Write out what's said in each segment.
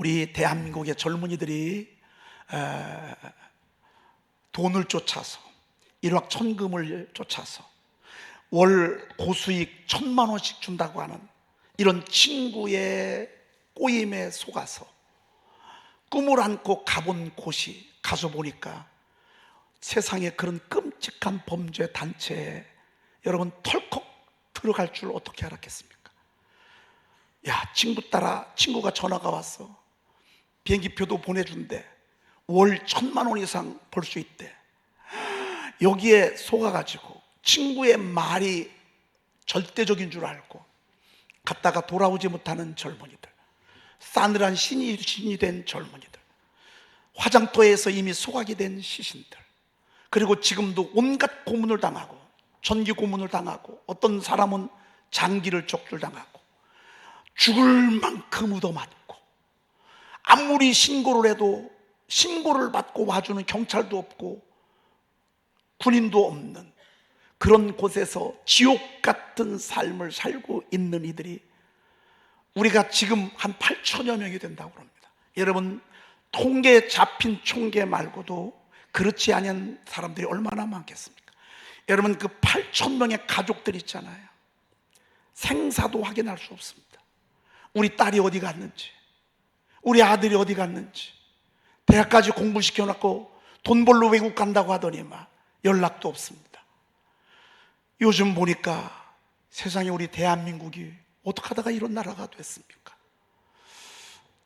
우리 대한민국의 젊은이들이 돈을 쫓아서, 일확천금을 쫓아서 월 고수익 1,000만 원씩 준다고 하는 이런 친구의 꼬임에 속아서 꿈을 안고 가본 곳이, 가서 보니까 세상에 그런 끔찍한 범죄 단체에 여러분 털컥 들어갈 줄 어떻게 알았겠습니까? 야, 친구 따라 친구가 전화가 왔어. 비행기표도 보내준대. 월 1,000만 원 이상 벌 수 있대. 여기에 속아가지고 친구의 말이 절대적인 줄 알고 갔다가 돌아오지 못하는 젊은이들, 싸늘한 신이 된 젊은이들, 화장터에서 이미 소각이 된 시신들, 그리고 지금도 온갖 고문을 당하고, 전기 고문을 당하고, 어떤 사람은 장기를 적출당하고, 죽을 만큼 얻어맞고, 아무리 신고를 해도 신고를 받고 와주는 경찰도 없고 군인도 없는 그런 곳에서 지옥 같은 삶을 살고 있는 이들이 우리가 지금 한 8천여 명이 된다고 합니다. 여러분, 통계에 잡힌 총계 말고도 그렇지 않은 사람들이 얼마나 많겠습니까? 여러분, 그 8천 명의 가족들 있잖아요. 생사도 확인할 수 없습니다. 우리 딸이 어디 갔는지, 우리 아들이 어디 갔는지, 대학까지 공부시켜놓고 돈 벌러 외국 간다고 하더니 막 연락도 없습니다. 요즘 보니까 세상에 우리 대한민국이 어떻게 하다가 이런 나라가 됐습니까?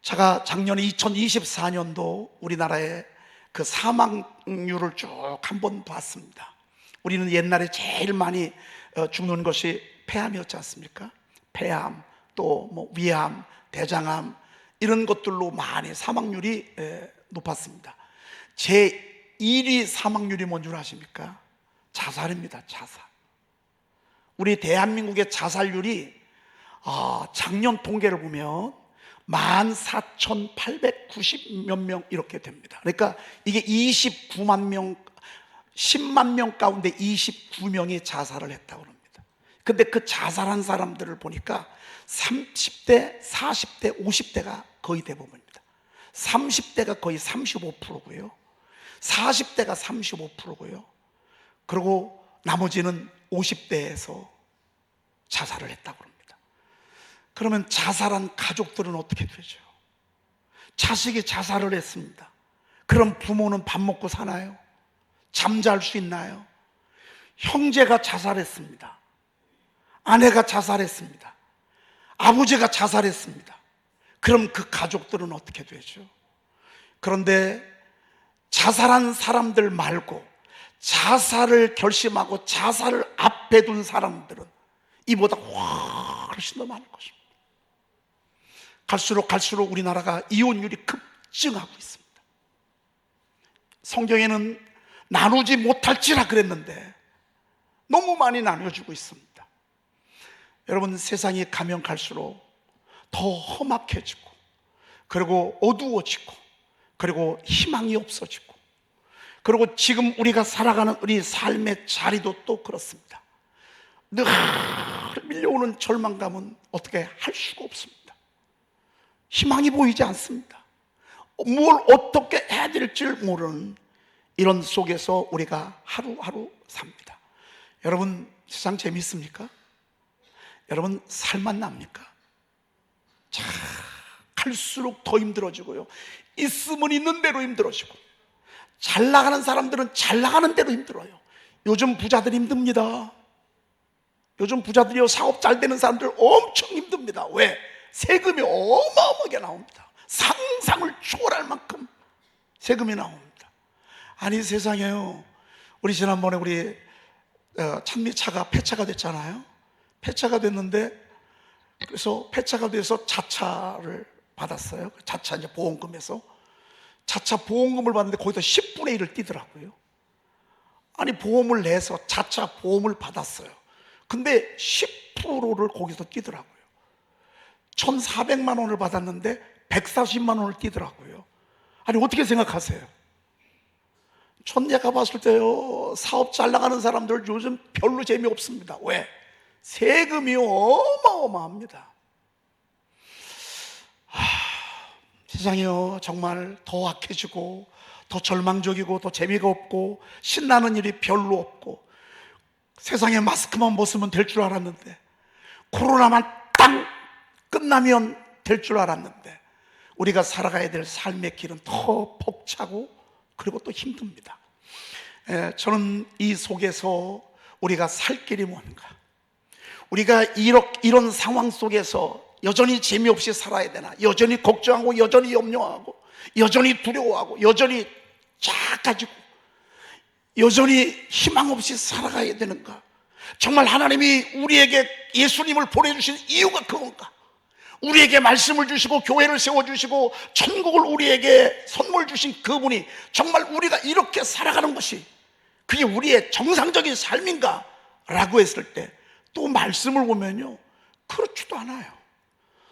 제가 작년에 2024년도 우리나라의 그 사망률을 쭉 한번 봤습니다. 우리는 옛날에 제일 많이 죽는 것이 폐암이었지 않습니까? 폐암, 또 뭐 위암, 대장암, 이런 것들로 많이 사망률이 높았습니다. 제 1위 사망률이 뭔 줄 아십니까? 자살입니다. 자살. 우리 대한민국의 자살률이 작년 통계를 보면 14,890 몇 명 이렇게 됩니다. 그러니까 이게 29만 명, 10만 명 가운데 29명이 자살을 했다고 합니다. 근데 그 자살한 사람들을 보니까 30대, 40대, 50대가 거의 대부분입니다. 30대가 거의 35%고요 40대가 35%고요 그리고 나머지는 50대에서 자살을 했다고 합니다. 그러면 자살한 가족들은 어떻게 되죠? 자식이 자살을 했습니다. 그럼 부모는 밥 먹고 사나요? 잠잘 수 있나요? 형제가 자살했습니다. 아내가 자살했습니다. 아버지가 자살했습니다. 그럼 그 가족들은 어떻게 되죠? 그런데 자살한 사람들 말고 자살을 결심하고 자살을 앞에 둔 사람들은 이보다 훨씬 더 많을 것입니다. 갈수록 우리나라가 이혼율이 급증하고 있습니다. 성경에는 나누지 못할지라 그랬는데 너무 많이 나눠주고 있습니다. 여러분, 세상이 가면 갈수록 더 험악해지고, 그리고 어두워지고, 그리고 희망이 없어지고, 그리고 지금 우리가 살아가는 우리 삶의 자리도 또 그렇습니다. 늘 밀려오는 절망감은 어떻게 할 수가 없습니다. 희망이 보이지 않습니다. 뭘 어떻게 해야 될지 모르는 이런 속에서 우리가 하루하루 삽니다. 여러분, 세상 재밌습니까? 여러분, 살만 납니까? 자, 갈수록 더 힘들어지고요, 있으면 있는 대로 힘들어지고, 잘 나가는 사람들은 잘 나가는 대로 힘들어요. 요즘 부자들이 힘듭니다. 요즘 부자들이요, 사업 잘 되는 사람들 엄청 힘듭니다. 왜? 세금이 어마어마하게 나옵니다. 상상을 초월할 만큼 세금이 나옵니다. 아니, 세상에요, 우리 지난번에 우리 찬미차가 폐차가 됐잖아요. 폐차가 됐는데, 그래서 폐차가 돼서 자차를 받았어요. 자차 이제 보험금에서 자차 보험금을 받는데 거기다 10분의 1을 띄더라고요. 아니, 보험을 내서 자차 보험을 받았어요. 근데 10%를 거기서 띄더라고요. 1,400만 원을 받았는데 140만 원을 띄더라고요. 아니, 어떻게 생각하세요? 전 제가 봤을 때요, 사업 잘 나가는 사람들 요즘 별로 재미없습니다. 왜? 세금이 어마어마합니다. 세상이요 정말 더 악해지고 더 절망적이고 더 재미가 없고 신나는 일이 별로 없고, 세상에 마스크만 벗으면 될 줄 알았는데, 코로나만 딱 끝나면 될 줄 알았는데, 우리가 살아가야 될 삶의 길은 더 벅차고 그리고 또 힘듭니다. 저는 이 속에서 우리가 살 길이 뭔가, 우리가 이런 상황 속에서 여전히 재미없이 살아야 되나, 여전히 걱정하고 여전히 염려하고 여전히 두려워하고 여전히 작아지고 여전히 희망 없이 살아가야 되는가? 정말 하나님이 우리에게 예수님을 보내주신 이유가 그건가? 우리에게 말씀을 주시고 교회를 세워주시고 천국을 우리에게 선물 주신 그분이 정말 우리가 이렇게 살아가는 것이 그게 우리의 정상적인 삶인가? 라고 했을 때 또 말씀을 보면요, 그렇지도 않아요.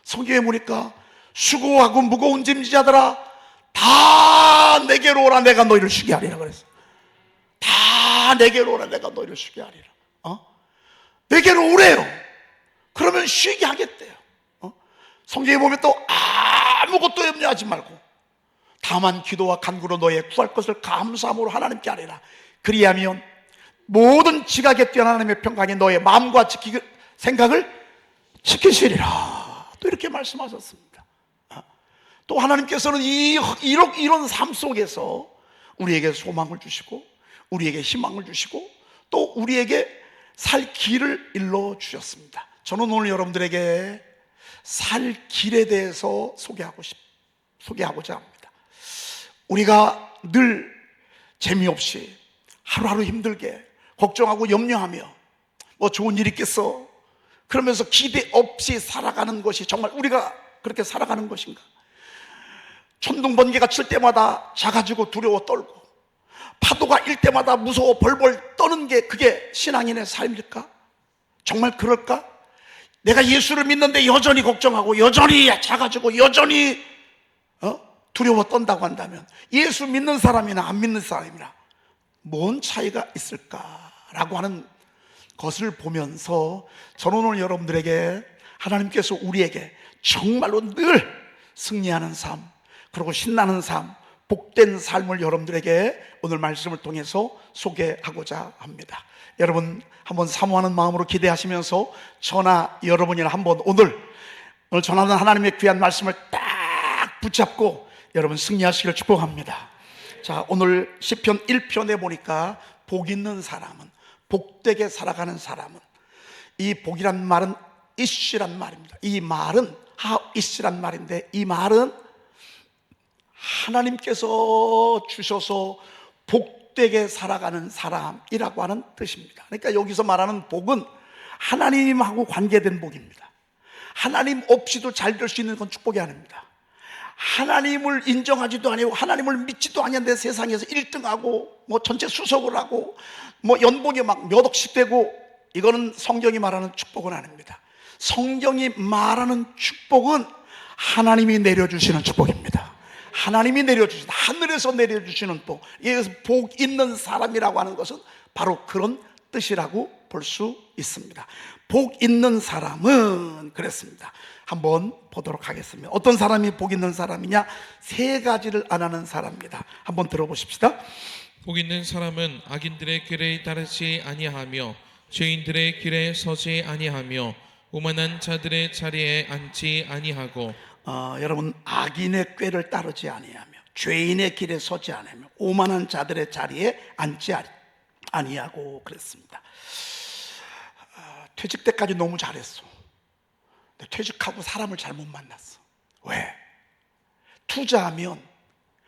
성경에 보니까 수고하고 무거운 짐지자들아 다 내게로 오라, 내가 너희를 쉬게 하리라 그랬어요. 다 내게로 오라, 내가 너희를 쉬게 하리라. 내게로 오래요. 그러면 쉬게 하겠대요. 성경에 보면 또 아무것도 염려하지 말고 다만 기도와 간구로 너의 구할 것을 감사함으로 하나님께 하리라. 그리하면 모든 지각에 뛰어난 하나님의 평강이 너의 마음과 생각을 지키시리라. 또 이렇게 말씀하셨습니다. 또 하나님께서는 이런 삶 속에서 우리에게 소망을 주시고 우리에게 희망을 주시고 또 우리에게 살 길을 일러주셨습니다. 저는 오늘 여러분들에게 살 길에 대해서 소개하고자 합니다. 우리가 늘 재미없이 하루하루 힘들게 걱정하고 염려하며 뭐 좋은 일 있겠어 그러면서 기대 없이 살아가는 것이 정말 우리가 그렇게 살아가는 것인가? 천둥 번개가 칠 때마다 작아지고 두려워 떨고 파도가 일 때마다 무서워 벌벌 떠는 게 그게 신앙인의 삶일까? 정말 그럴까? 내가 예수를 믿는데 여전히 걱정하고 여전히 작아지고 여전히 두려워 떤다고 한다면 예수 믿는 사람이나 안 믿는 사람이나 뭔 차이가 있을까라고 하는 것을 보면서 저는 오늘 여러분들에게 하나님께서 우리에게 정말로 늘 승리하는 삶, 그리고 신나는 삶, 복된 삶을 여러분들에게 오늘 말씀을 통해서 소개하고자 합니다. 여러분 한번 사모하는 마음으로 기대하시면서 저나 여러분이나 한번 오늘 전하는 하나님의 귀한 말씀을 딱 붙잡고 여러분 승리하시기를 축복합니다. 자, 오늘 시편 1편에 보니까 복 있는 사람은, 복되게 살아가는 사람은, 이 복이란 말은 이시란 말입니다. 이 말은 하이시란 말인데 이 말은 하나님께서 주셔서 복되게 살아가는 사람이라고 하는 뜻입니다. 그러니까 여기서 말하는 복은 하나님하고 관계된 복입니다. 하나님 없이도 잘 될 수 있는 건 축복이 아닙니다. 하나님을 인정하지도 아니고 하나님을 믿지도 않는데 세상에서 1등하고 뭐 전체 수석을 하고 뭐 연봉이 막 몇 억씩 되고, 이거는 성경이 말하는 축복은 아닙니다. 성경이 말하는 축복은 하나님이 내려주시는 축복입니다. 하나님이 내려주시는, 하늘에서 내려주시는 복, 여기서 복 있는 사람이라고 하는 것은 바로 그런 뜻이라고 볼 수 있습니다. 복 있는 사람은 그랬습니다. 한번 보도록 하겠습니다. 어떤 사람이 복 있는 사람이냐? 세 가지를 안 하는 사람입니다. 한번 들어보십시다. 복 있는 사람은 악인들의 길에 따르지 아니하며 죄인들의 길에 서지 아니하며 오만한 자들의 자리에 앉지 아니하고, 여러분 악인의 꾀를 따르지 아니하며 죄인의 길에 서지 아니하며 오만한 자들의 자리에 앉지 아니하고 그랬습니다. 퇴직 때까지 너무 잘했어. 근데 퇴직하고 사람을 잘못 만났어. 왜? 투자하면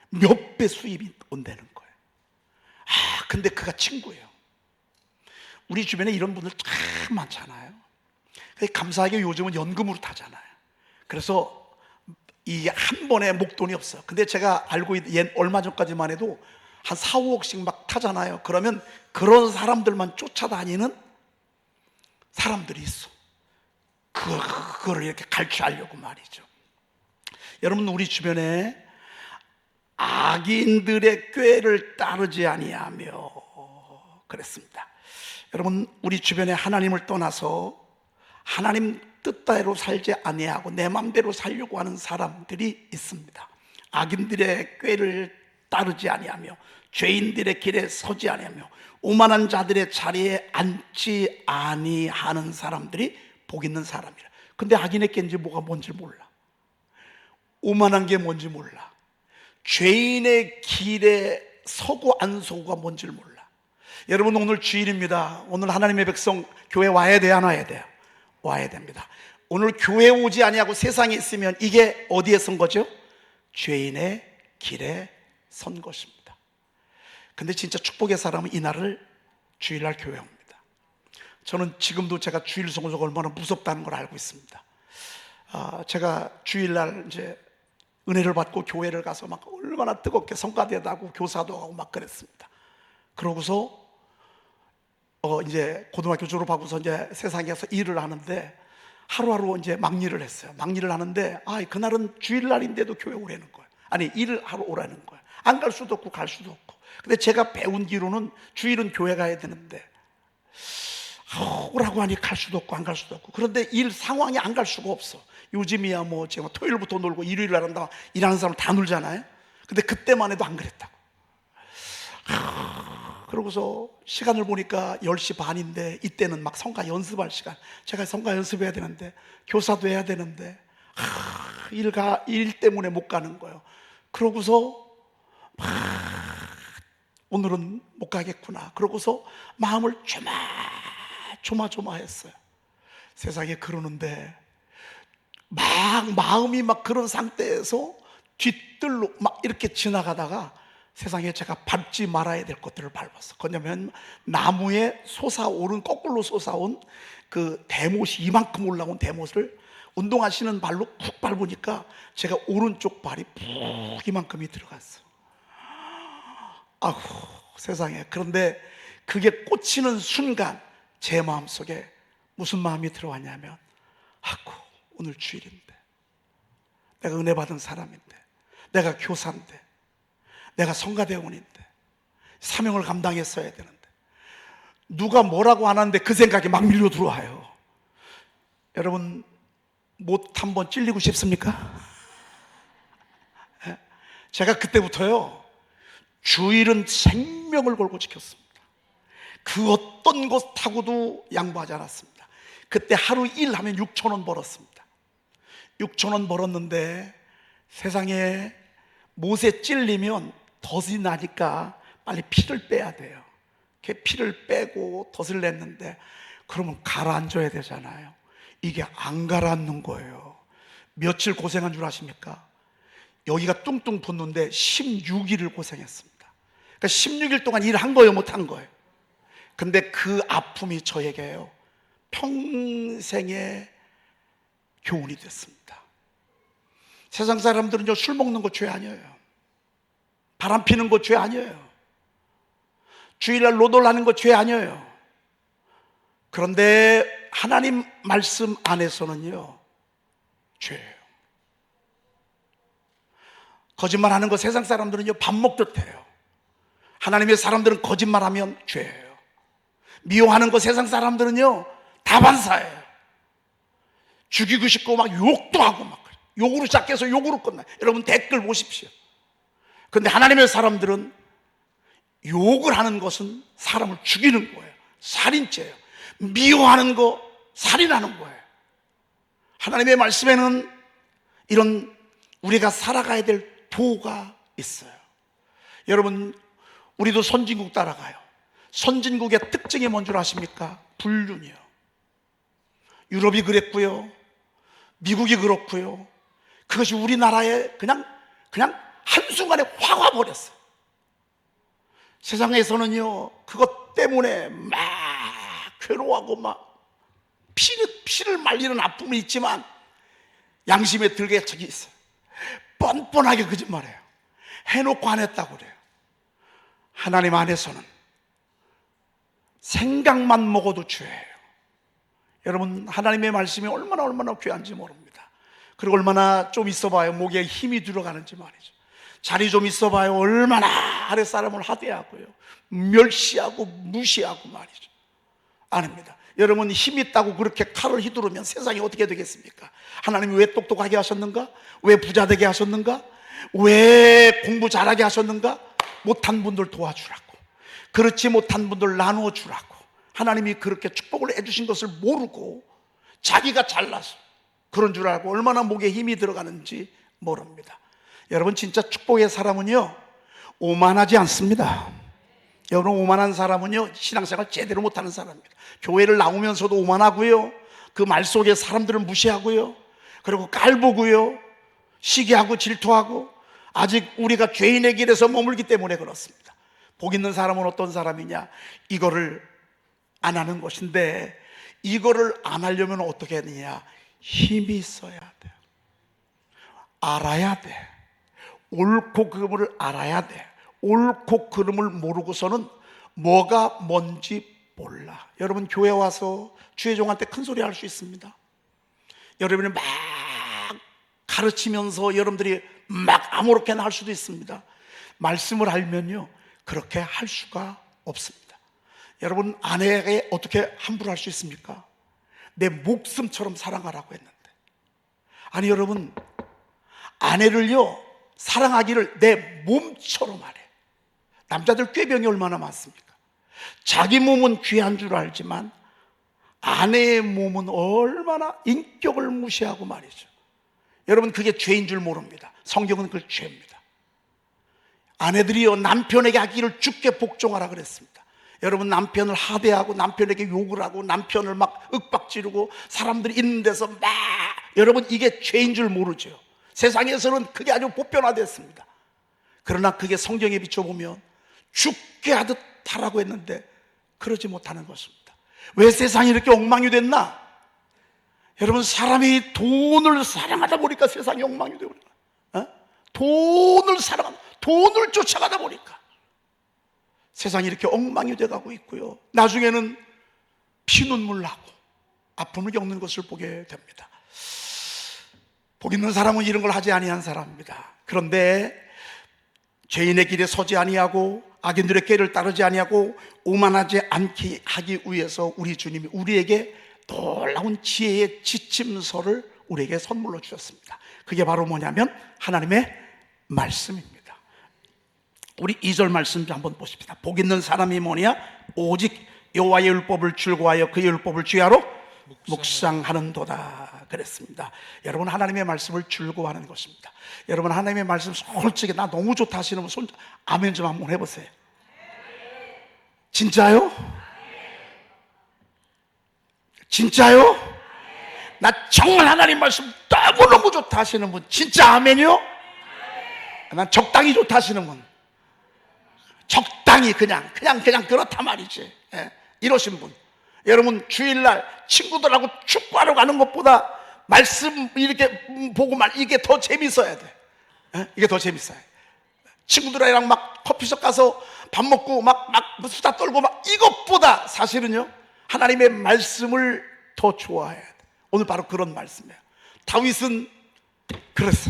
몇 배 수입이 온다는 거예요. 근데 그가 친구예요. 우리 주변에 이런 분들 참 많잖아요. 감사하게 요즘은 연금으로 타잖아요. 그래서 이 한 번에 목돈이 없어요. 근데 제가 알고 있는 얼마 전까지만 해도 한 4, 5억씩 막 타잖아요. 그러면 그런 사람들만 쫓아다니는 사람들이 있어. 그거를 이렇게 갈취하려고 말이죠. 여러분 우리 주변에 악인들의 꾀를 따르지 아니하며 그랬습니다. 여러분 우리 주변에 하나님을 떠나서 하나님 뜻대로 살지 아니하고 내 맘대로 살려고 하는 사람들이 있습니다. 악인들의 꾀를 따르지 아니하며 죄인들의 길에 서지 아니하며 오만한 자들의 자리에 앉지 아니하는 사람들이 복 있는 사람이라. 근데 악인의 꾀인지 뭐가 뭔지 몰라. 오만한 게 뭔지 몰라. 죄인의 길에 서고 안 서고가 뭔지를 몰라. 여러분, 오늘 주일입니다. 오늘 하나님의 백성 교회 와야 돼요, 안 와야 돼요? 와야 됩니다. 오늘 교회 오지 아니하고 세상에 있으면 이게 어디에 선 거죠? 죄인의 길에 선 것입니다. 근데 진짜 축복의 사람은 이날을 주일날 교회 옵니다. 저는 지금도 제가 주일 성수가 얼마나 무섭다는 걸 알고 있습니다. 제가 주일날 이제 은혜를 받고 교회를 가서 막 얼마나 뜨겁게 성가대도 하고 교사도 하고 막 그랬습니다. 그러고서 이제 고등학교 졸업하고서 이제 세상에서 일을 하는데 하루하루 이제 막일을 했어요. 막일을 하는데 그날은 주일날인데도 교회 오라는 거예요. 아니, 일을 하러 오라는 거예요. 안 갈 수도 없고 갈 수도 없고. 근데 제가 배운 기로는 주일은 교회 가야 되는데 오라고 하니 갈 수도 없고 안 갈 수도 없고. 그런데 일 상황이 안 갈 수가 없어. 요즘이야 뭐 제가 토요일부터 놀고 일요일 날 한다, 일하는 사람 다 놀잖아요. 근데 그때만 해도 안 그랬다고. 그러고서 시간을 보니까 10시 반인데 이때는 막 성가 연습할 시간. 제가 성가 연습해야 되는데 교사도 해야 되는데 일 때문에 못 가는 거예요. 그러고서 오늘은 못 가겠구나. 그러고서 마음을 조마조마했어요. 세상에 그러는데 마음이 막 그런 상태에서 뒤뜰로 막 이렇게 지나가다가 세상에 제가 밟지 말아야 될 것들을 밟았어. 그냐면 나무에 솟아오른, 거꾸로 솟아온 그 대못이, 이만큼 올라온 대못을 운동하시는 발로 푹 밟으니까 제가 오른쪽 발이 푹 이만큼이 들어갔어. 아휴, 세상에. 그런데 그게 꽂히는 순간 제 마음속에 무슨 마음이 들어왔냐면, 오늘 주일인데, 내가 은혜 받은 사람인데, 내가 교사인데, 내가 성가대원인데, 사명을 감당했어야 되는데, 누가 뭐라고 안 하는데 그 생각이 막 밀려 들어와요. 여러분, 못 한번 찔리고 싶습니까? 제가 그때부터요, 주일은 생명을 걸고 지켰습니다. 그 어떤 것하고도 양보하지 않았습니다. 그때 하루 일하면 6,000원 벌었습니다. 6,000원 벌었는데 세상에 못에 찔리면 덫이 나니까 빨리 피를 빼야 돼요. 피를 빼고 덫을 냈는데 그러면 가라앉아야 되잖아요. 이게 안 가라앉는 거예요. 며칠 고생한 줄 아십니까? 여기가 뚱뚱 붙는데 16일을 고생했습니다. 그러니까 16일 동안 일한 거예요, 못 한 거예요? 근데 그 아픔이 저에게요, 평생의 교훈이 됐습니다. 세상 사람들은 술 먹는 거 죄 아니에요. 바람 피는 거 죄 아니에요. 주일날 로돌하는 거 죄 아니에요. 그런데 하나님 말씀 안에서는요, 죄예요. 거짓말하는 거 세상 사람들은요 밥 먹듯 해요. 하나님의 사람들은 거짓말하면 죄예요. 미워하는 거 세상 사람들은요 다반사예요. 죽이고 싶고 막 욕도 하고 막 욕으로 시작해서 욕으로 끝나요. 여러분 댓글 보십시오. 그런데 하나님의 사람들은 욕을 하는 것은 사람을 죽이는 거예요. 살인죄예요. 미워하는 거 살인하는 거예요. 하나님의 말씀에는 이런 우리가 살아가야 될 도가 있어요. 여러분, 우리도 선진국 따라가요. 선진국의 특징이 뭔 줄 아십니까? 불륜이요. 유럽이 그랬고요, 미국이 그렇고요. 그것이 우리나라에 그냥 한순간에 확 와버렸어요. 세상에서는요 그것 때문에 막 괴로워하고 막 피를 말리는 아픔이 있지만 양심에 들게 적이 있어요. 뻔뻔하게 거짓말해요. 해놓고 안 했다고 그래요. 하나님 안에서는 생각만 먹어도 죄예요. 여러분, 하나님의 말씀이 얼마나 귀한지 모릅니다. 그리고 얼마나 좀 있어봐요 목에 힘이 들어가는지 말이죠. 자리 좀 있어봐요 얼마나 아랫사람을 하대하고요, 멸시하고 무시하고 말이죠. 아닙니다. 여러분, 힘 있다고 그렇게 칼을 휘두르면 세상이 어떻게 되겠습니까? 하나님이 왜 똑똑하게 하셨는가? 왜 부자 되게 하셨는가? 왜 공부 잘하게 하셨는가? 못한 분들 도와주라고, 그렇지 못한 분들 나누어 주라고. 하나님이 그렇게 축복을 해주신 것을 모르고 자기가 잘나서 그런 줄 알고 얼마나 목에 힘이 들어가는지 모릅니다. 여러분, 진짜 축복의 사람은요 오만하지 않습니다. 여러분, 오만한 사람은요 신앙생활 제대로 못하는 사람입니다. 교회를 나오면서도 오만하고요, 그 말 속에 사람들을 무시하고요, 그리고 깔보고요, 시기하고 질투하고, 아직 우리가 죄인의 길에서 머물기 때문에 그렇습니다. 복 있는 사람은 어떤 사람이냐? 이거를 안 하는 것인데, 이거를 안 하려면 어떻게 하느냐? 힘이 있어야 돼. 알아야 돼. 옳고 그름을 알아야 돼. 옳고 그름을 모르고서는 뭐가 뭔지 몰라. 여러분, 교회 와서 주의종한테 큰 소리 할 수 있습니다. 여러분이 막 가르치면서 여러분들이 막 아무렇게나 할 수도 있습니다. 말씀을 알면요 그렇게 할 수가 없습니다. 여러분, 아내에게 어떻게 함부로 할 수 있습니까? 내 목숨처럼 사랑하라고 했는데. 아니 여러분, 아내를요 사랑하기를 내 몸처럼 하래. 남자들 꾀병이 얼마나 많습니까? 자기 몸은 귀한 줄 알지만 아내의 몸은 얼마나 인격을 무시하고 말이죠. 여러분, 그게 죄인 줄 모릅니다. 성경은 그걸 죄입니다. 아내들이요 남편에게 하기를 주께 복종하라 그랬습니다. 여러분, 남편을 하대하고 남편에게 욕을 하고 남편을 막 윽박지르고 사람들이 있는 데서 막, 여러분, 이게 죄인 줄 모르죠. 세상에서는 그게 아주 보편화됐습니다. 그러나 그게 성경에 비춰보면 죽게 하듯 하라고 했는데 그러지 못하는 것입니다. 왜 세상이 이렇게 엉망이 됐나? 여러분, 사람이 돈을 사랑하다 보니까 세상이 엉망이 되고, 돈을 사랑하다, 돈을 쫓아가다 보니까 세상이 이렇게 엉망이 돼가고 있고요, 나중에는 피눈물 나고 아픔을 겪는 것을 보게 됩니다. 복 있는 사람은 이런 걸 하지 아니한 사람입니다. 그런데 죄인의 길에 서지 아니하고 악인들의 길을 따르지 아니하고 오만하지 않게 하기 위해서 우리 주님이 우리에게 놀라운 지혜의 지침서를 우리에게 선물로 주셨습니다. 그게 바로 뭐냐면 하나님의 말씀입니다. 우리 2절 말씀 한번 보십시다. 복 있는 사람이 뭐냐? 오직 여호와의 율법을 즐거워하여 그의 율법을 주야로 묵상하는도다 그랬습니다. 여러분, 하나님의 말씀을 즐거워하는 것입니다. 여러분, 하나님의 말씀 솔직히 나 너무 좋다 하시는 분 손 아멘 좀 한번 해보세요. 진짜요? 진짜요? 나 정말 하나님 말씀 너무너무 좋다 하시는 분 진짜 아멘이요? 난 적당히 좋다 하시는 분, 적당히 그냥 그렇다 말이지, 이러신 분, 여러분, 주일날 친구들하고 축구하러 가는 것보다 말씀 이렇게 보고만 이게 더 재밌어야 돼. 이게 더 재밌어요. 친구들이랑 막 커피숍 가서 밥 먹고 막 수다 떨고 막 이것보다 사실은요 하나님의 말씀을 더 좋아해야 돼. 오늘 바로 그런 말씀이에요. 다윗은 그랬어.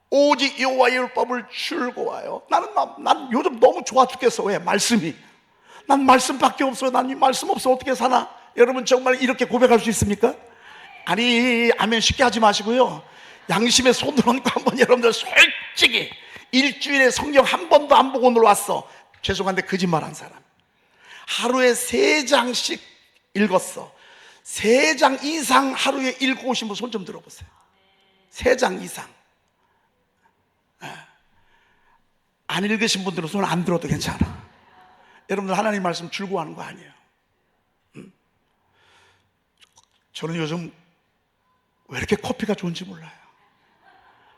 오직 여호와의 율법을 즐거워하여. 난 요즘 너무 좋아 죽겠어. 왜? 말씀이. 난 말씀밖에 없어요. 난 이 말씀 없어 어떻게 사나? 여러분, 정말 이렇게 고백할 수 있습니까? 아니, 아멘 쉽게 하지 마시고요, 양심에 손을 얹고 한번 여러분들 솔직히 일주일에 성경 한 번도 안 보고 오늘 왔어. 죄송한데 거짓말한 사람. 하루에 3장씩 읽었어. 3장 이상 하루에 읽고 오신 분 손 좀 들어보세요. 3장 이상. 안 읽으신 분들은 손 안 들어도 괜찮아. 여러분들 하나님 말씀 즐거워하는 거 아니에요. 저는 요즘 왜 이렇게 커피가 좋은지 몰라요.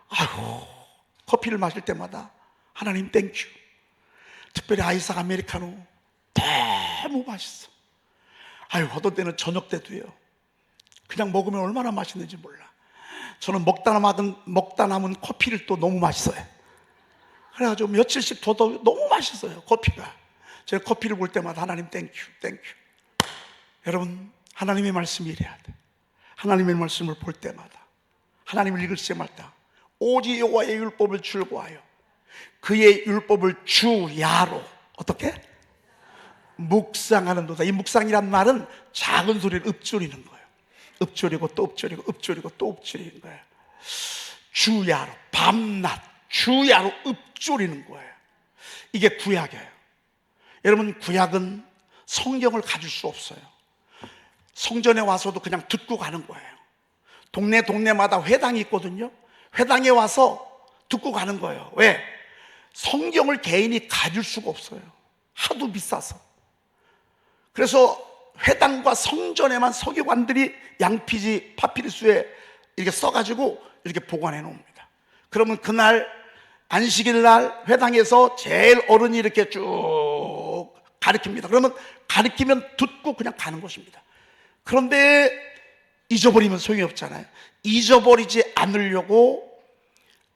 아이고, 커피를 마실 때마다 하나님 땡큐. 특별히 아이삭 아메리카노 너무 맛있어. 아유, 어떤 때는 저녁 때도요, 그냥 먹으면 얼마나 맛있는지 몰라. 저는 먹다 남은 커피를 또 너무 맛있어요. 그래가지고 며칠씩 둬도 너무 맛있어요, 커피가. 제가 커피를 볼 때마다 하나님 땡큐. 여러분, 하나님의 말씀이 이래야 돼. 하나님의 말씀을 볼 때마다, 하나님을 읽을 때마다 오직 여호와의 율법을 즐거워하여 그의 율법을 주야로 어떻게? 묵상하는도다. 이 묵상이란 말은 작은 소리를 읊조리는 거예요. 읊조리고 또 읊조리고 또 읊조리는 거예요. 주야로 밤낮 주야로 읊조리는 거예요. 이게 구약이에요. 여러분, 구약은 성경을 가질 수 없어요. 성전에 와서도 그냥 듣고 가는 거예요. 동네마다 회당이 있거든요. 회당에 와서 듣고 가는 거예요. 왜? 성경을 개인이 가질 수가 없어요. 하도 비싸서. 그래서 회당과 성전에만 서기관들이 양피지 파피루스에 이렇게 써가지고 이렇게 보관해 놓습니다. 그러면 그날 안식일 날 회당에서 제일 어른이 이렇게 쭉 가르칩니다. 그러면 가르치면 듣고 그냥 가는 것입니다. 그런데 잊어버리면 소용이 없잖아요. 잊어버리지 않으려고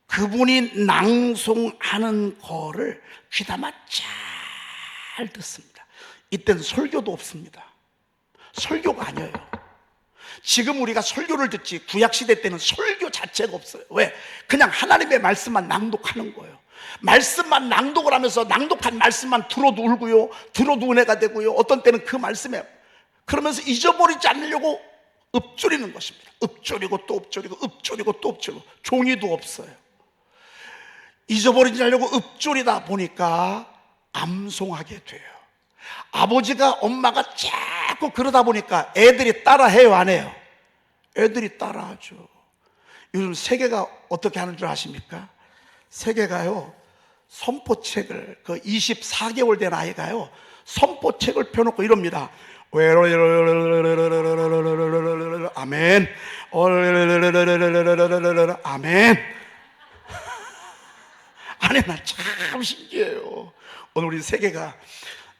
그분이 낭송하는 거를 귀담아 잘 듣습니다. 이때는 설교도 없습니다. 설교가 아니에요. 지금 우리가 설교를 듣지 구약시대 때는 설교 자체가 없어요. 왜? 그냥 하나님의 말씀만 낭독하는 거예요. 말씀만 낭독을 하면서 낭독한 말씀만 들어도 울고요, 들어도 은혜가 되고요, 어떤 때는 그 말씀에 그러면서 잊어버리지 않으려고 읊조리는 것입니다. 읊조리고 또 읊조리고 읊조리고 또 읊조리고 종이도 없어요. 잊어버리지 않으려고 읊조리다 보니까 암송하게 돼요. 아버지가 엄마가 자꾸 그러다 보니까 애들이 따라해요, 안 해요? 애들이 따라하죠. 요즘 세계가 어떻게 하는 줄 아십니까? 세계가요, 선포책을, 그 24개월 된 아이가요, 선포책을 펴놓고 이럽니다. 아멘, 아멘. 아니, 나 참 신기해요. 오늘 우리 세계가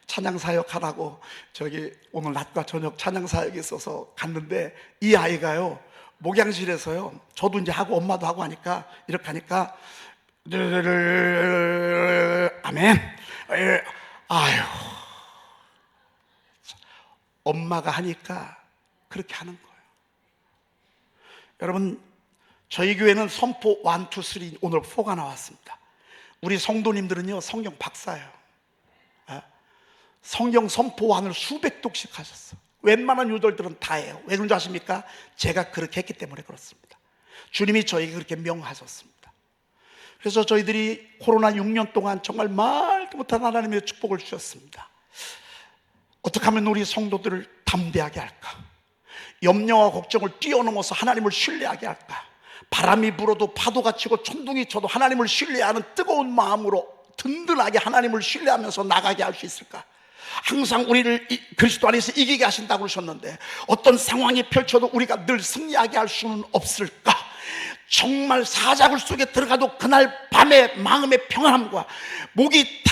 찬양사역 하라고 저기 오늘 낮과 저녁 찬양사역이 있어서 갔는데, 이 아이가요, 목양실에서요, 저도 이제 하고 엄마도 하고 하니까 이렇게 하니까 아멘, 아유, 엄마가 하니까 그렇게 하는 거예요. 여러분, 저희 교회는 선포 1, 2, 3 오늘 4가 나왔습니다. 우리 성도님들은요, 성경 박사예요. 성경 선포안을 수백 독씩 하셨어. 웬만한 유들들은 다 해요. 왜 그런지 아십니까? 제가 그렇게 했기 때문에 그렇습니다. 주님이 저에게 그렇게 명하셨습니다. 그래서 저희들이 코로나 6년 동안 정말 말도 못한 하나님의 축복을 주셨습니다. 어떻게 하면 우리 성도들을 담대하게 할까? 염려와 걱정을 뛰어넘어서 하나님을 신뢰하게 할까? 바람이 불어도 파도가 치고 천둥이 쳐도 하나님을 신뢰하는 뜨거운 마음으로 든든하게 하나님을 신뢰하면서 나가게 할 수 있을까? 항상 우리를 그리스도 안에서 이기게 하신다고 그러셨는데 어떤 상황이 펼쳐도 우리가 늘 승리하게 할 수는 없을까? 정말 사자굴 속에 들어가도 그날 밤에 마음의 평안함과 목이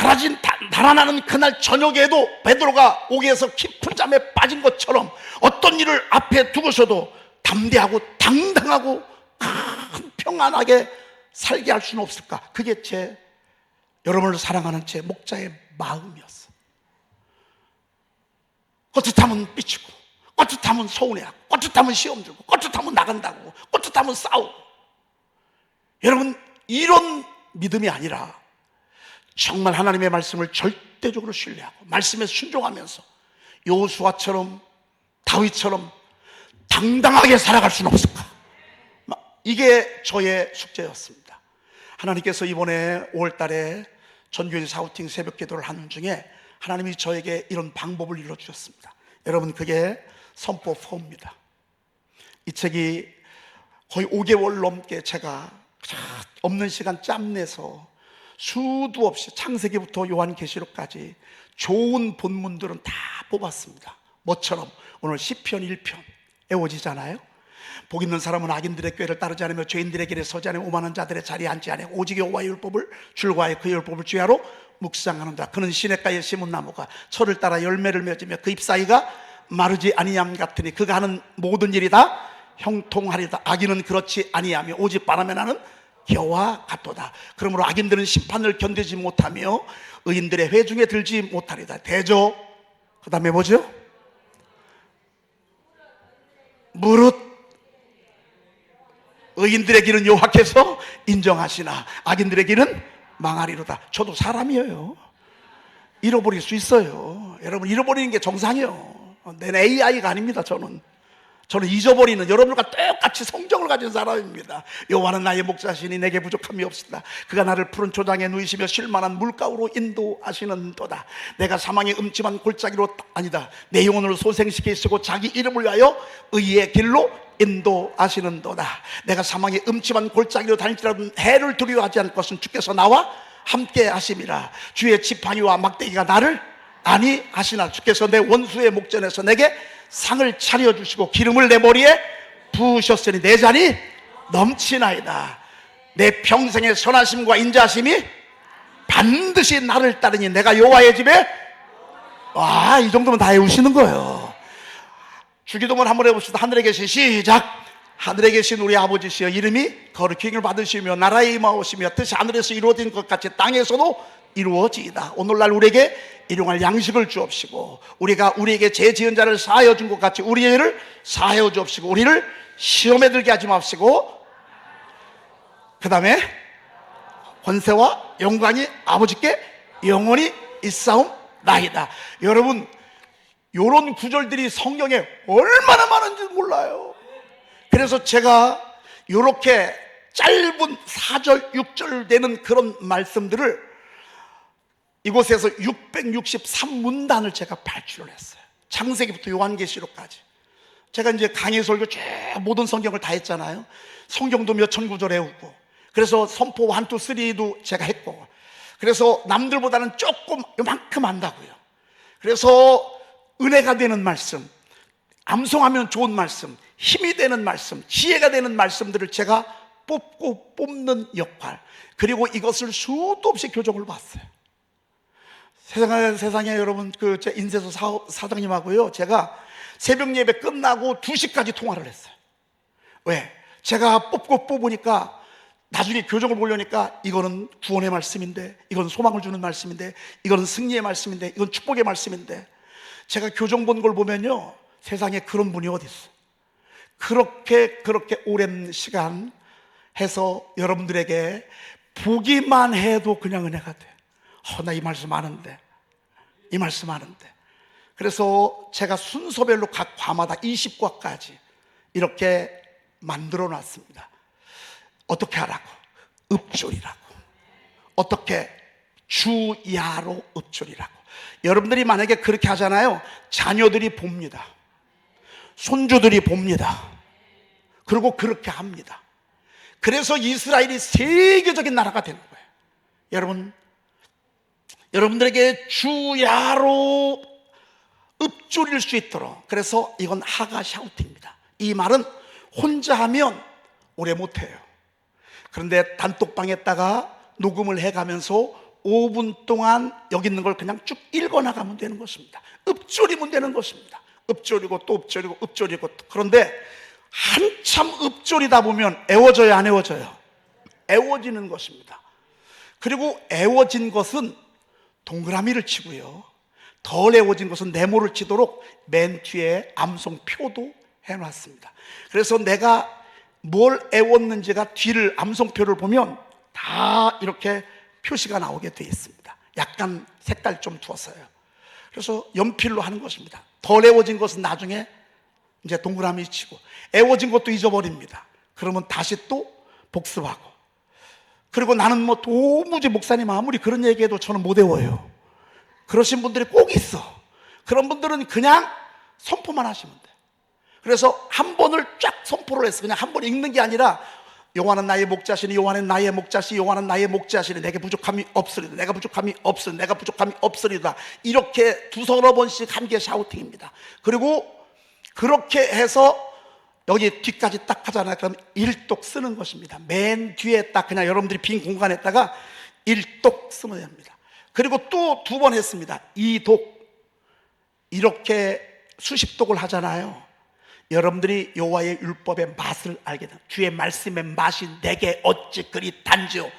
달아나는 그날 저녁에도 베드로가 옥에서 깊은 잠에 빠진 것처럼 어떤 일을 앞에 두고서도 담대하고 당당하고 평안하게 살게 할 수는 없을까? 그게 여러분을 사랑하는 제 목자의 마음이었어. 껐듯하면 삐치고, 껐듯하면 서운해하고, 껐듯하면 시험 들고, 껐듯하면 나간다고, 껐듯하면 싸우고. 여러분, 이런 믿음이 아니라 정말 하나님의 말씀을 절대적으로 신뢰하고 말씀에 순종하면서 여호수아처럼 다윗처럼 당당하게 살아갈 수는 없을까? 이게 저의 숙제였습니다. 하나님께서 이번에 5월달에 전교회 사우팅 새벽 기도를 하는 중에 하나님이 저에게 이런 방법을 일러주셨습니다. 여러분, 그게 선포 4입니다. 이 책이 거의 5개월 넘게 제가 없는 시간 짬내서 수도 없이 창세기부터 요한계시록까지 좋은 본문들은 다 뽑았습니다. 뭐처럼 오늘 시편 1편 애워지잖아요. 복 있는 사람은 악인들의 꾀를 따르지 않으며 죄인들의 길에 서지 않으며 오만한 자들의 자리에 앉지 않으며 오직 여호와의 율법을 줄과의 그 율법을 주야로 묵상하는 자. 그는 시냇가에 심은 나무가 철을 따라 열매를 맺으며 그 잎사이가 마르지 아니함 같으니 그가 하는 모든 일이 다 형통하리다. 악인은 그렇지 아니하며 오직 바람에 나는 겨와 같도다. 그러므로 악인들은 심판을 견디지 못하며 의인들의 회중에 들지 못하리다. 대저, 그 다음에 뭐죠? 무릇 의인들의 길은 여호와께서 인정하시나 악인들의 길은 망하리로다. 저도 사람이에요. 잃어버릴 수 있어요. 여러분, 잃어버리는 게 정상이에요. 내 AI가 아닙니다. 저는 저는 잊어버리는, 여러분과 똑같이 성경을 가진 사람입니다. 여호와는 나의 목자시니 내게 부족함이 없으리라. 그가 나를 푸른 초장에 누이시며 쉴만한 물가로 인도하시는도다. 내가 사망의 음침한 골짜기로 아니다, 내 영혼을 소생시키시고 자기 이름을 위하여 의의 길로 인도하시는도다. 내가 사망의 음침한 골짜기로 다닐지라도 해를 두려워하지 않을 것은 주께서 나와 함께 하심이라. 주의 지팡이와 막대기가 나를 안위하시나. 주께서 내 원수의 목전에서 내게 상을 차려주시고 기름을 내 머리에 부으셨으니 내 잔이 넘치나이다. 내 평생의 선하심과 인자하심이 반드시 나를 따르니 내가 여호와의 집에, 와, 이 정도면 다 외우시는 거예요. 주기도문 한번 해봅시다. 하늘에 계신, 시작. 하늘에 계신 우리 아버지시여, 이름이 거룩히 받으시며 나라에 임하오시며 뜻이 하늘에서 이루어진 것 같이 땅에서도 이루어지이다. 오늘날 우리에게 일용할 양식을 주옵시고 우리가 우리에게 죄 지은 자를 사하여 준 것 같이 우리의 죄를 사하여 주옵시고 우리를 시험에 들게 하지 마옵시고, 그 다음에 권세와 영광이 아버지께 영원히 있사옵나이다. 여러분, 이런 구절들이 성경에 얼마나 많은지 몰라요. 그래서 제가 이렇게 짧은 4절 6절 되는 그런 말씀들을 이곳에서 663문단을 제가 발주를 했어요. 창세기부터 요한계시록까지. 제가 이제 강의 설교 쭉 모든 성경을 다 했잖아요. 성경도 몇천 구절 외우고, 그래서 선포 1, 2, 3도 제가 했고, 그래서 남들보다는 조금 이만큼 안다고요. 그래서 은혜가 되는 말씀, 암송하면 좋은 말씀, 힘이 되는 말씀, 지혜가 되는 말씀들을 제가 뽑고 뽑는 역할, 그리고 이것을 수도 없이 교정을 봤어요. 세상에 여러분, 제 인쇄소 사장님하고요, 제가 새벽 예배 끝나고 2시까지 통화를 했어요. 왜? 제가 뽑으니까 나중에 교정을 보려니까 이거는 구원의 말씀인데, 이건 소망을 주는 말씀인데, 이거는 승리의 말씀인데, 이건 축복의 말씀인데, 제가 교정 본 걸 보면요, 세상에 그런 분이 어디 있어. 그렇게 오랜 시간 해서 여러분들에게 보기만 해도 그냥 은혜가 돼. 나 이 말씀 아는데, 이 말씀 아는데. 그래서 제가 순서별로 각 과마다 20과까지 이렇게 만들어 놨습니다. 어떻게 하라고? 읍조리라고. 어떻게? 주야로 읍조리라고. 여러분들이 만약에 그렇게 하잖아요, 자녀들이 봅니다. 손주들이 봅니다. 그리고 그렇게 합니다. 그래서 이스라엘이 세계적인 나라가 되는 거예요. 여러분들에게 주야로 읍조릴 수 있도록. 그래서 이건 하가 샤우팅입니다. 이 말은 혼자 하면 오래 못해요. 그런데 단톡방에다가 녹음을 해가면서 5분 동안 여기 있는 걸 그냥 쭉 읽어나가면 되는 것입니다. 읍조리면 되는 것입니다. 읍조리고 또 읍조리고 읍조리고. 그런데 한참 읍조리다 보면 애워져요, 안 애워져요? 애워지는 것입니다. 그리고 애워진 것은 동그라미를 치고요, 덜 애워진 것은 네모를 치도록 맨 뒤에 암송표도 해놨습니다. 그래서 내가 뭘 애웠는지가 뒤를, 암송표를 보면 다 이렇게 표시가 나오게 되어 있습니다. 약간 색깔 좀 두었어요. 그래서 연필로 하는 것입니다. 덜 애워진 것은 나중에 이제 동그라미 치고, 애워진 것도 잊어버립니다. 그러면 다시 또 복습하고. 그리고 나는 도무지 목사님 아무리 그런 얘기해도 저는 못 외워요. 그러신 분들이 꼭 있어. 그런 분들은 그냥 선포만 하시면 돼. 그래서 한 번을 쫙 선포를 해서 그냥 한 번 읽는 게 아니라, 여호와는 나의 목자시니, 여호와는 나의 목자시, 여호와는 나의 목자시니 내게 부족함이 없으리다, 내가 부족함이 없으리다, 내가 부족함이 없으리다. 이렇게 2-3번씩 한 개 샤우팅입니다. 그리고 그렇게 해서 여기 뒤까지 딱 하잖아요. 그럼 1독 쓰는 것입니다. 맨 뒤에 딱 그냥 여러분들이 빈 공간에다가 1독 쓰면 됩니다. 그리고 또 2번 했습니다. 2독. 이렇게 수십 독을 하잖아요. 여러분들이 여호와의 율법의 맛을 알게 됩니다. 주의 말씀의 맛이 내게 어찌 그리 단지요,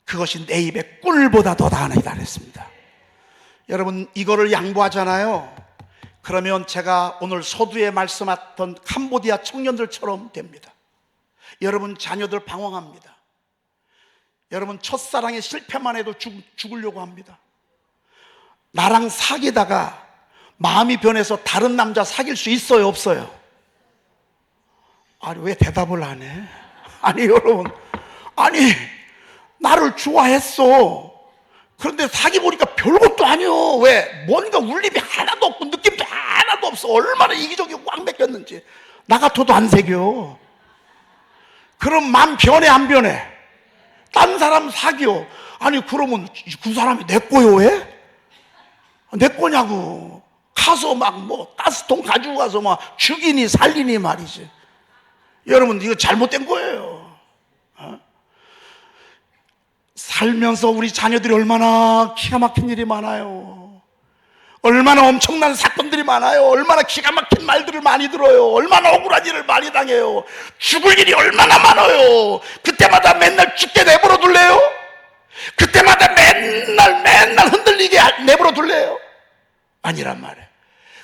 그것이 내 입에 꿀보다 더 다하나이다 그랬습니다. 여러분, 이거를 양보하잖아요. 그러면 제가 오늘 서두에 말씀했던 캄보디아 청년들처럼 됩니다. 여러분 자녀들 방황합니다. 여러분 첫사랑의 실패만 해도 죽으려고 합니다. 나랑 사귀다가 마음이 변해서 다른 남자 사귈 수 있어요, 없어요? 아니 왜 대답을 안 해? 아니 여러분, 아니 나를 좋아했어. 그런데 사귀 보니까 별것도 아니요. 왜? 뭔가 울림이 하나도 없고 느낌도 하나도 없어. 얼마나 이기적이고 꽉 맥혔는지. 나 같아도 안 새겨. 그럼 맘 변해 안 변해? 딴 사람 사귀어. 아니 그러면 그 사람이 내 거요 왜? 내 거냐고. 가서 막 뭐 가스통 가지고 가서 막 죽이니 살리니 말이지. 여러분 이거 잘못된 거예요. 살면서 우리 자녀들이 얼마나 기가 막힌 일이 많아요. 얼마나 엄청난 사건들이 많아요. 얼마나 기가 막힌 말들을 많이 들어요. 얼마나 억울한 일을 많이 당해요. 죽을 일이 얼마나 많아요. 그때마다 맨날 죽게 내버려 둘래요? 그때마다 맨날 흔들리게 내버려 둘래요? 아니란 말이에요.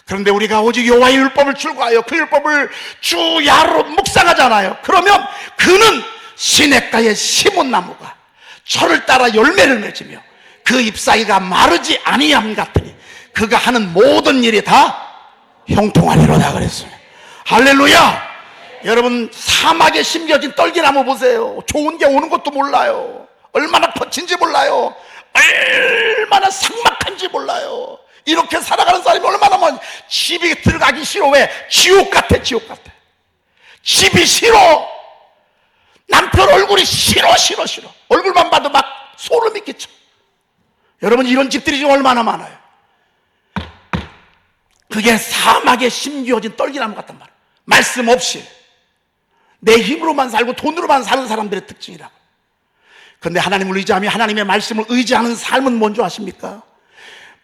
그런데 우리가 오직 여호와의 율법을 출구하여 그 율법을 주야로 묵상하잖아요. 그러면 그는 시냇가에 심은 나무가 철을 따라 열매를 맺으며 그 잎사귀가 마르지 아니함 같으니 그가 하는 모든 일이 다 형통하리로다 그랬어요. 할렐루야. 여러분 사막에 심겨진 떨기나무 보세요. 좋은 게 오는 것도 몰라요. 얼마나 거친지 몰라요. 얼마나 삭막한지 몰라요. 이렇게 살아가는 사람이 얼마나 많이. 집이 들어가기 싫어. 왜? 지옥 같아. 지옥 같아. 집이 싫어. 남편 얼굴이 싫어. 얼굴만 봐도 막 소름이 끼쳐. 여러분 이런 집들이 지금 얼마나 많아요. 그게 사막에 심겨진 떨기나무 같단 말이에요. 말씀 없이 내 힘으로만 살고 돈으로만 사는 사람들의 특징이라고. 그런데 하나님을 의지하며 하나님의 말씀을 의지하는 삶은 뭔지 아십니까?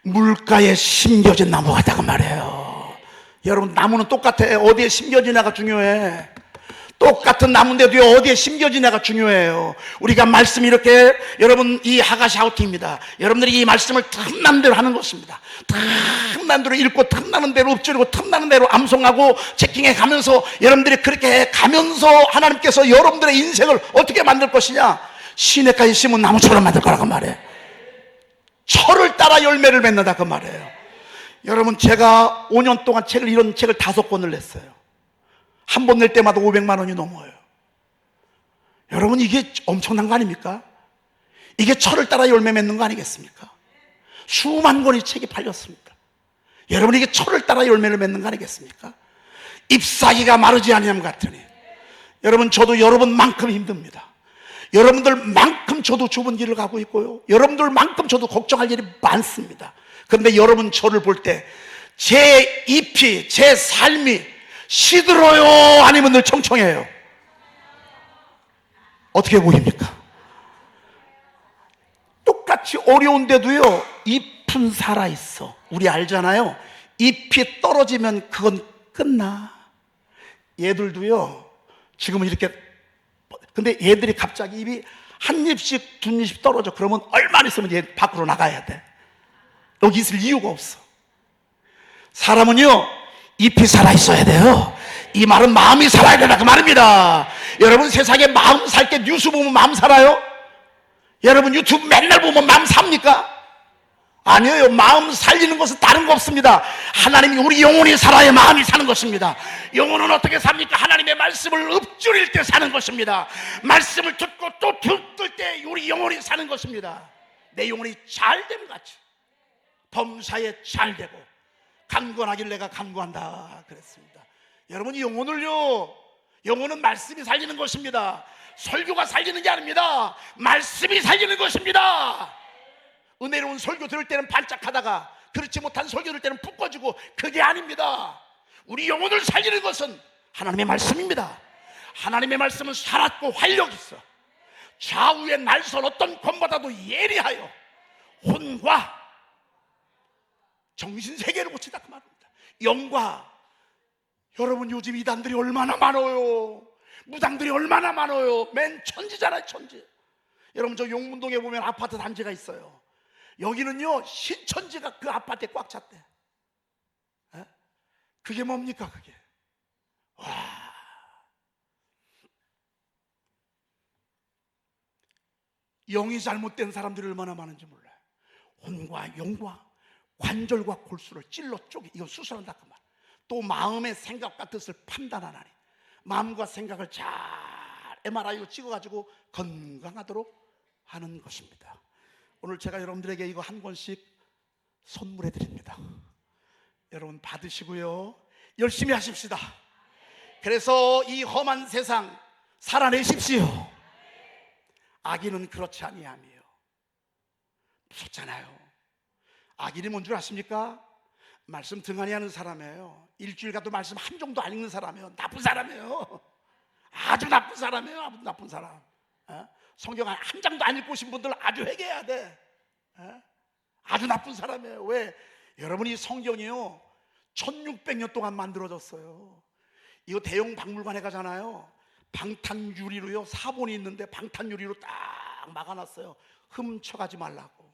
물가에 심겨진 나무 같다고 말해요. 여러분 나무는 똑같아. 어디에 심겨지냐가 중요해. 똑같은 나무인데도 어디에 심겨지냐가 중요해요. 우리가 말씀 이렇게 여러분 이 하가샤우티입니다. 여러분들이 이 말씀을 틈나는 대로 하는 것입니다. 틈나는 대로 읽고 틈나는 대로 읊조리고 틈나는 대로 암송하고 체킹해 가면서 여러분들이 그렇게 가면서 하나님께서 여러분들의 인생을 어떻게 만들 것이냐? 시냇가에 심은 나무처럼 만들 거라고 말해요. 철을 따라 열매를 맺는다 그 말이에요. 여러분 제가 5년 동안 이런 책을 5권을 냈어요. 한 번 낼 때마다 500만 원이 넘어요. 여러분 이게 엄청난 거 아닙니까? 이게 철을 따라 열매 맺는 거 아니겠습니까? 수만 권의 책이 팔렸습니다. 여러분 이게 철을 따라 열매를 맺는 거 아니겠습니까? 잎사귀가 마르지 아니함 같으니. 여러분 저도 여러분만큼 힘듭니다. 여러분들만큼 저도 좁은 길을 가고 있고요. 여러분들만큼 저도 걱정할 일이 많습니다. 그런데 여러분 저를 볼 때 제 잎이, 제 삶이 시들어요? 아니면 늘 청청해요? 어떻게 보입니까? 똑같이 어려운데도요 잎은 살아있어. 우리 알잖아요. 잎이 떨어지면 그건 끝나. 얘들도요 지금은 이렇게. 근데 얘들이 갑자기 잎이 한 잎씩 두 잎씩 떨어져. 그러면 얼마나 있으면 얘 밖으로 나가야 돼. 여기 있을 이유가 없어. 사람은요 잎이 살아있어야 돼요. 이 말은 마음이 살아야 된다 그 말입니다. 여러분 세상에 마음 살 때 뉴스 보면 마음 살아요? 여러분 유튜브 맨날 보면 마음 삽니까? 아니에요. 마음 살리는 것은 다른 거 없습니다. 하나님이 우리 영혼이 살아야 마음이 사는 것입니다. 영혼은 어떻게 삽니까? 하나님의 말씀을 읊조릴 때 사는 것입니다. 말씀을 듣고 또 듣을 때 우리 영혼이 사는 것입니다. 내 영혼이 잘됨 같이 범사에 잘되고 강건하길 내가 강구한다 그랬습니다. 여러분 이 영혼은 말씀이 살리는 것입니다. 설교가 살리는 게 아닙니다. 말씀이 살리는 것입니다. 은혜로운 설교 들을 때는 반짝하다가 그렇지 못한 설교 들을 때는 푹 꺼지고 그게 아닙니다. 우리 영혼을 살리는 것은 하나님의 말씀입니다. 하나님의 말씀은 살았고 활력 있어. 좌우의 날선 어떤 권보다도 예리하여 혼과 정신세계를 고치다 그 말입니다. 영과. 여러분 요즘 이단들이 얼마나 많아요. 무당들이 얼마나 많아요. 맨 천지잖아요 천지. 여러분 저 용문동에 보면 아파트 단지가 있어요. 여기는요 신천지가 그 아파트에 꽉 찼대. 에? 그게 뭡니까 그게? 와. 영이 잘못된 사람들이 얼마나 많은지 몰라요. 혼과 영과 관절과 골수를 찔러 쪼개. 이건 수술한다 그 말. 또 마음의 생각과 뜻을 판단하나니 마음과 생각을 잘 MRI로 찍어가지고 건강하도록 하는 것입니다. 오늘 제가 여러분들에게 이거 한 권씩 선물해 드립니다. 여러분 받으시고요, 열심히 하십시다. 그래서 이 험한 세상 살아내십시오. 악인은 그렇지 아니하며. 무섭잖아요. 악인이 뭔 줄 아십니까? 말씀 등한히 하는 사람이에요. 일주일 가도 말씀 한 종도 안 읽는 사람이에요. 나쁜 사람이에요. 아주 나쁜 사람이에요. 아주 나쁜 사람. 성경 한 장도 안 읽고 오신 분들 아주 회개해야 돼. 아주 나쁜 사람이에요. 왜? 여러분이 성경이요 1600년 동안 만들어졌어요. 이거 대형 박물관에 가잖아요. 방탄유리로요 사본이 있는데 방탄유리로 딱 막아놨어요. 훔쳐가지 말라고.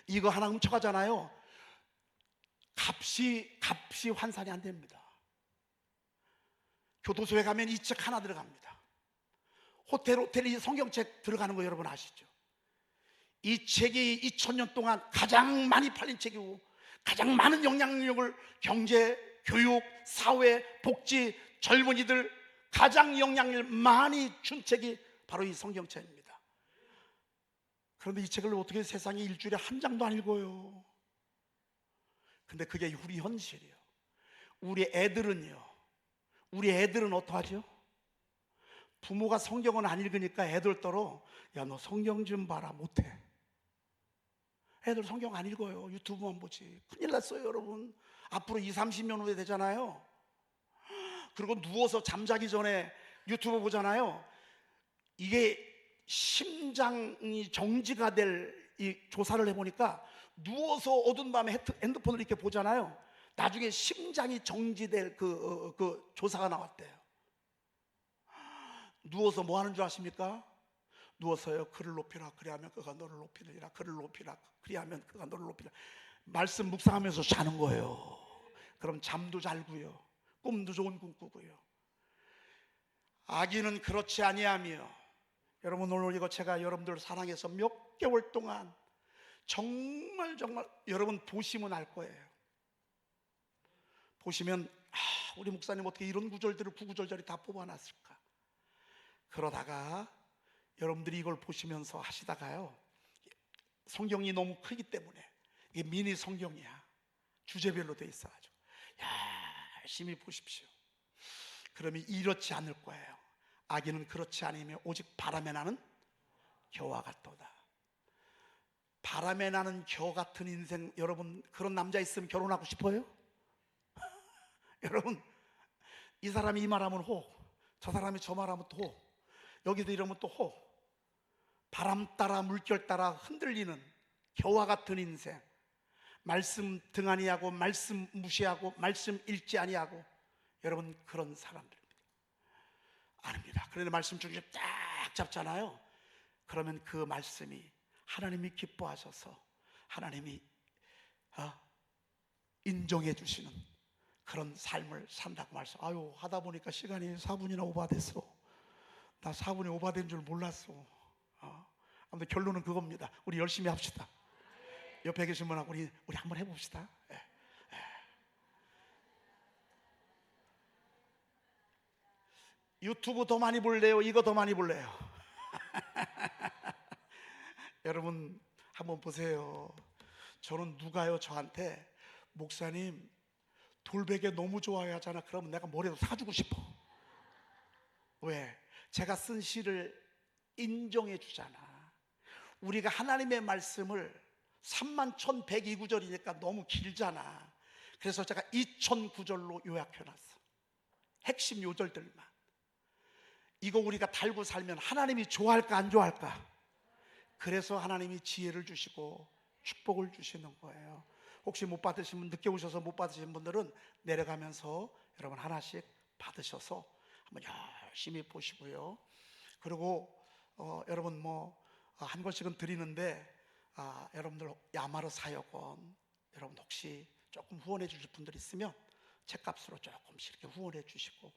이거 하나 훔쳐가잖아요, 값이 환산이 안 됩니다. 교도소에 가면 이 책 하나 들어갑니다. 호텔이 성경책 들어가는 거 여러분 아시죠? 이 책이 2000년 동안 가장 많이 팔린 책이고 가장 많은 영향력을 경제, 교육, 사회, 복지, 젊은이들 가장 영향력을 많이 준 책이 바로 이 성경책입니다. 그런데 이 책을 어떻게 세상에 일주일에 한 장도 안 읽어요? 근데 그게 우리 현실이에요. 우리 애들은 어떡하죠? 부모가 성경은 안 읽으니까 애들 떨어, 야 너 성경 좀 봐라. 못해. 애들 성경 안 읽어요. 유튜브만 보지. 큰일 났어요 여러분. 앞으로 20-30년 후에 되잖아요. 그리고 누워서 잠자기 전에 유튜브 보잖아요. 이게 심장이 정지가 될 이 조사를 해보니까 누워서 어두운 밤에 핸드폰을 이렇게 보잖아요. 나중에 심장이 정지될 그 조사가 나왔대요. 누워서 뭐 하는 줄 아십니까? 누워서요, 그를 높이라 그리하면 그가 너를 높이리라. 그를 높이라 그리하면 그가 너를 높이리라. 말씀 묵상하면서 자는 거예요. 그럼 잠도 잘 고요, 꿈도 좋은 꿈 꾸고요. 악인은 그렇지 아니하며. 여러분 오늘 이거 제가 여러분들 사랑해서 몇 개월 동안 정말 여러분 보시면 알 거예요. 보시면 우리 목사님 어떻게 이런 구절들을 구구절절히 다 뽑아놨을까. 그러다가 여러분들이 이걸 보시면서 하시다가요, 성경이 너무 크기 때문에 이게 미니 성경이야. 주제별로 돼 있어가지고 열심히 보십시오. 그러면 이렇지 않을 거예요. 악인은 그렇지 않으며 오직 바람에 나는 겨와 같도다. 바람에 나는 겨 같은 인생. 여러분 그런 남자 있으면 결혼하고 싶어요? 여러분 이 사람이 이 말하면 호, 저 사람이 저 말하면 또 호, 여기도 이러면 또 호. 바람 따라 물결 따라 흔들리는 겨와 같은 인생. 말씀 등한히 하고 말씀 무시하고 말씀 읽지 아니하고. 여러분 그런 사람들입니다. 아닙니다. 그런데 말씀 중에 딱 잡잖아요. 그러면 그 말씀이 하나님이 기뻐하셔서 하나님이 인정해 주시는 그런 삶을 산다고 말씀. 아유 하다 보니까 시간이 4분이나 오바됐어. 나 4분이 오바된 줄 몰랐어. 아무튼 결론은 그겁니다. 우리 열심히 합시다. 옆에 계신 분하고 우리 한번 해봅시다. 유튜브 더 많이 볼래요? 이거 더 많이 볼래요? 여러분 한번 보세요. 저는 누가요 저한테 목사님 돌베개 너무 좋아요 하잖아. 그러면 내가 뭐라도 사주고 싶어. 왜? 제가 쓴 시를 인정해 주잖아. 우리가 하나님의 말씀을 31,102구절이니까 너무 길잖아. 그래서 제가 2,009절로 요약해놨어. 핵심 요절들만. 이거 우리가 달고 살면 하나님이 좋아할까 안 좋아할까? 그래서 하나님이 지혜를 주시고 축복을 주시는 거예요. 혹시 못 받으신 분, 늦게 오셔서 못 받으신 분들은 내려가면서 여러분 하나씩 받으셔서 한번 열심히 보시고요. 그리고 여러분 한 권씩은 드리는데 여러분들 야마르 사역원 여러분 혹시 조금 후원해 주실 분들 있으면 책값으로 조금씩 이렇게 후원해 주시고,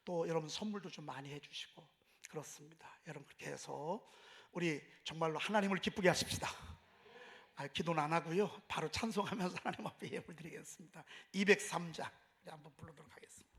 또 여러분 선물도 좀 많이 해주시고 그렇습니다. 여러분 그렇게 해서 우리 정말로 하나님을 기쁘게 하십시다. 기도는 안 하고요, 바로 찬송하면서 하나님 앞에 예물 드리겠습니다. 203장 한번 불러도록 하겠습니다.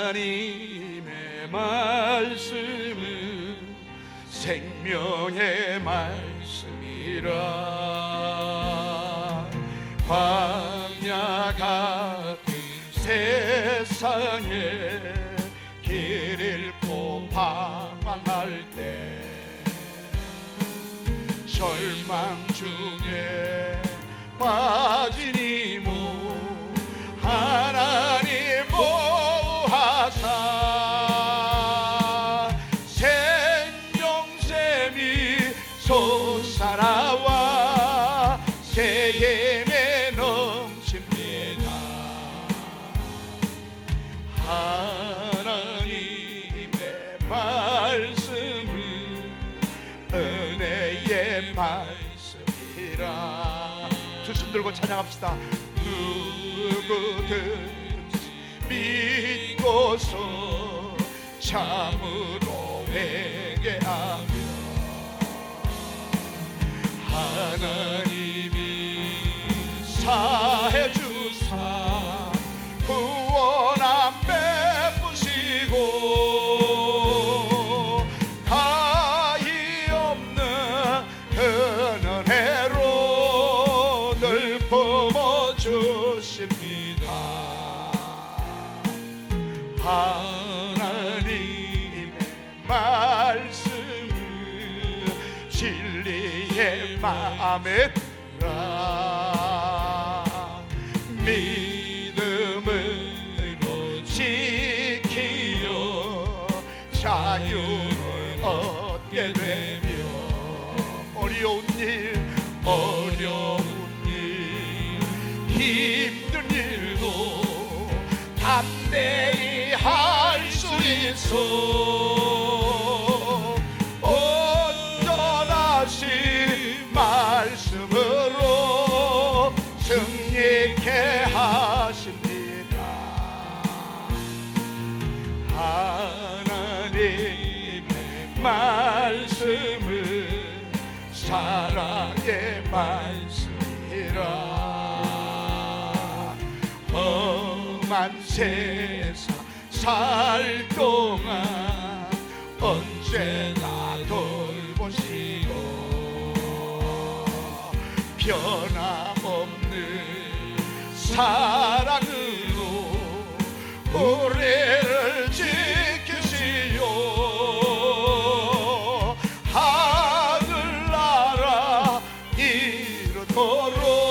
하나님의 말씀은 생명의 말씀이라. 광야 같은 세상에 길 잃고 방황할 때, 절망 중에 빠진 이모 하나님 보호하사 생명샘이 솟아나와 새 힘에 넘칩니다. 하나님의 말씀은 은혜의 말씀이라. 두 손 들고 찬양합시다. 누구든지 믿고서 참으로 회개하며 하나님이 사해 주사 구원함 베푸시고 가히 없는 은혜로 늘 품어주십니다. 하나님의 말씀은 진리의 마음이라. 믿음으로 지키어 자유를 얻게 되며 어려운 일 힘든 일도 담대히 할 수 있어. 온전하신 말씀으로 승리케 하십니다. 하나님의 말씀은 사랑의 말씀이라. 험한 세상 살 동안 언제나 돌보시고 변함없는 사랑으로 우리를 지키시오. 하늘나라 이루도록